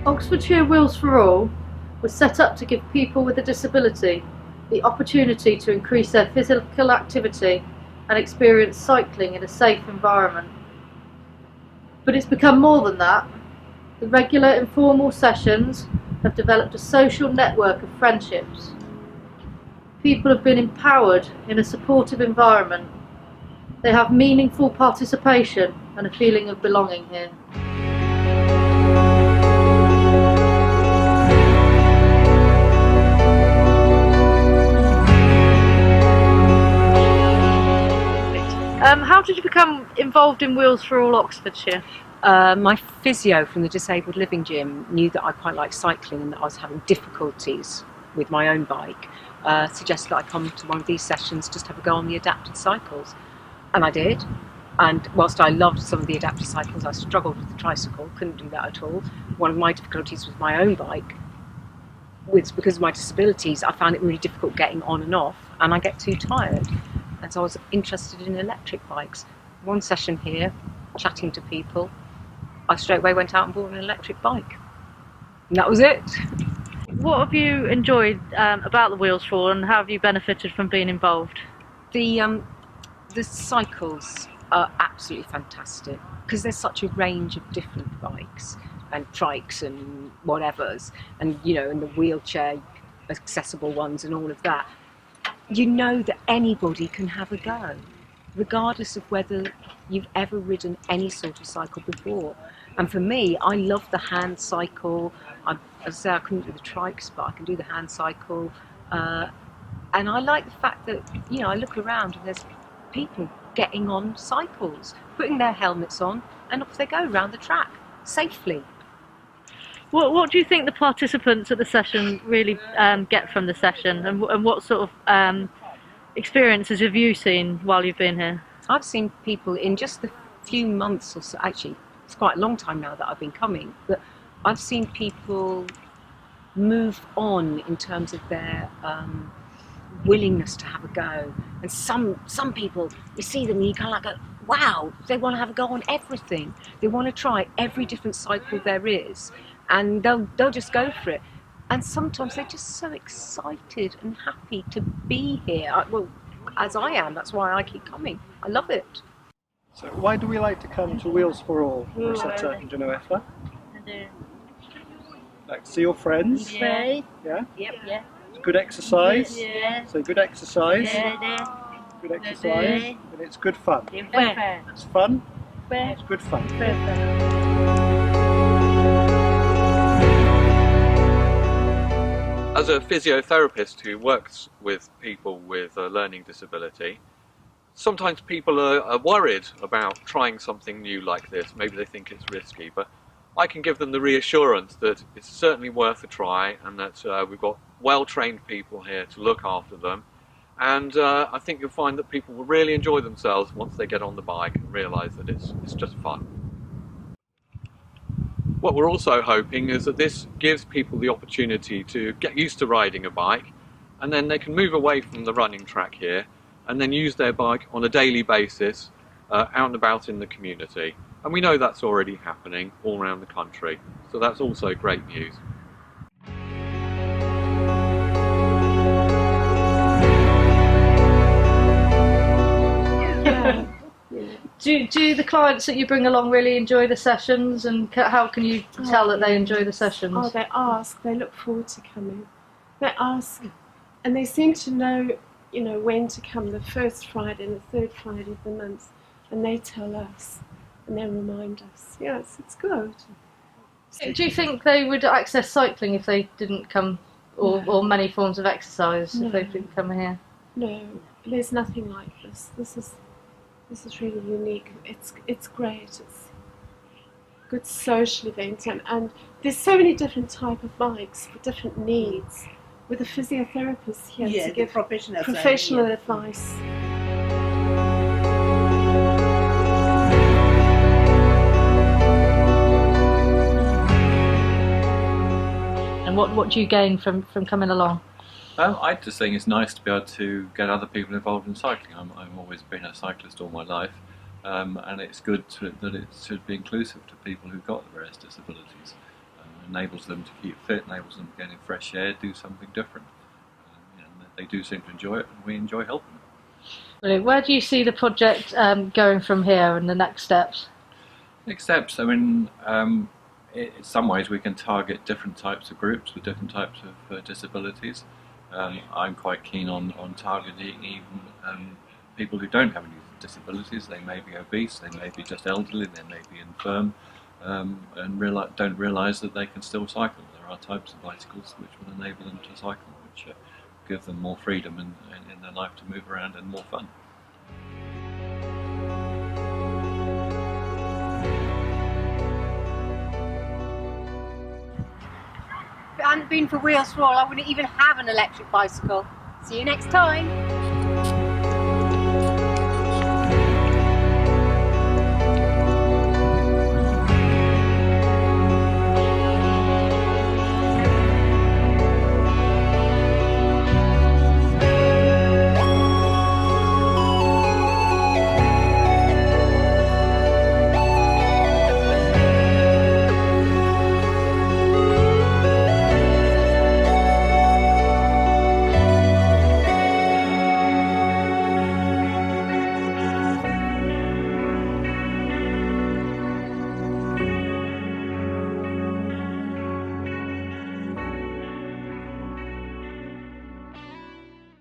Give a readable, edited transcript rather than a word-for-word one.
Oxfordshire Wheels for All was set up to give people with a disability the opportunity to increase their physical activity and experience cycling in a safe environment. But it's become more than that. The regular informal sessions have developed a social network of friendships. People have been empowered in a supportive environment. They have meaningful participation and a feeling of belonging here. How did you become involved in Wheels for All Oxfordshire? My physio from the disabled living gym knew that I quite liked cycling and that I was having difficulties with my own bike. Suggested that I come to one of these sessions, just have a go on the adapted cycles. And I did. And whilst I loved some of the adapted cycles, I struggled with the tricycle, couldn't do that at all. One of my difficulties with my own bike, because of my disabilities, I found it really difficult getting on and off, and I get too tired. And so I was interested in electric bikes. One session here, chatting to people, I straight away went out and bought an electric bike. And that was it. What have you enjoyed about the Wheels for All, and how have you benefited from being involved? The cycles are absolutely fantastic because there's such a range of different bikes and trikes and whatevers, and and the wheelchair accessible ones and all of that. You know that anybody can have a go, regardless of whether you've ever ridden any sort of cycle before. And for me, I love the hand cycle. As I say, I couldn't do the trikes, but I can do the hand cycle. And I like the fact that, I look around and there's people getting on cycles, putting their helmets on, and off they go round the track, safely. What do you think the participants at the session really get from the session, and what sort of experiences have you seen while you've been here? I've seen people in just the few months or so, actually, it's quite a long time now that I've been coming, but I've seen people move on in terms of their willingness to have a go. And some people, you see them and you kind of like go, wow, they want to have a go on everything. They want to try every different cycle there is, and they'll just go for it. And sometimes they're just so excited and happy to be here. Well, as I am, that's why I keep coming. I love it. So why do we like to come to Wheels for All, Rosetta and Genoefa? Like to see your friends? Yeah. Yeah? Yep. Yeah. It's good exercise? Yeah. So good exercise? Yeah. Good exercise? And it's good fun? Yeah. It's fun? It's good fun. As a physiotherapist who works with people with a learning disability, sometimes people are worried about trying something new like this. Maybe they think it's risky, but I can give them the reassurance that it's certainly worth a try, and that we've got well-trained people here to look after them. And I think you'll find that people will really enjoy themselves once they get on the bike and realise that it's just fun. What we're also hoping is that this gives people the opportunity to get used to riding a bike, and then they can move away from the running track here and then use their bike on a daily basis out and about in the community. And we know that's already happening all around the country, so that's also great news. Do the clients that you bring along really enjoy the sessions, and how can you tell that they enjoy the sessions? Oh, they ask, they look forward to coming. They ask, and they seem to know, when to come, the first Friday and the third Friday of the month, and they tell us, and they remind us. Yes, it's good. Do you think they would access cycling if they didn't come, or many forms of exercise if they didn't come here? No, there's nothing like this. This is really unique. It's great. It's a good social event, and there's so many different type of bikes for different needs, with a physiotherapist here to give professional advice. And what do you gain from coming along? I just think it's nice to be able to get other people involved in cycling. I've always been a cyclist all my life, and it's good that it should be inclusive to people who've got various disabilities. enables them to keep fit, enables them to get in fresh air, do something different. And they do seem to enjoy it, and we enjoy helping them. Brilliant. Where do you see the project going from here and the next steps? Next steps, I mean, in some ways we can target different types of groups with different types of disabilities. I'm quite keen on targeting even people who don't have any disabilities. They may be obese, they may be just elderly, they may be infirm, and don't realise that they can still cycle. There are types of bicycles which will enable them to cycle, which give them more freedom in their life to move around and more fun. If it hadn't been for Wheels for All, I wouldn't even have an electric bicycle. See you next time.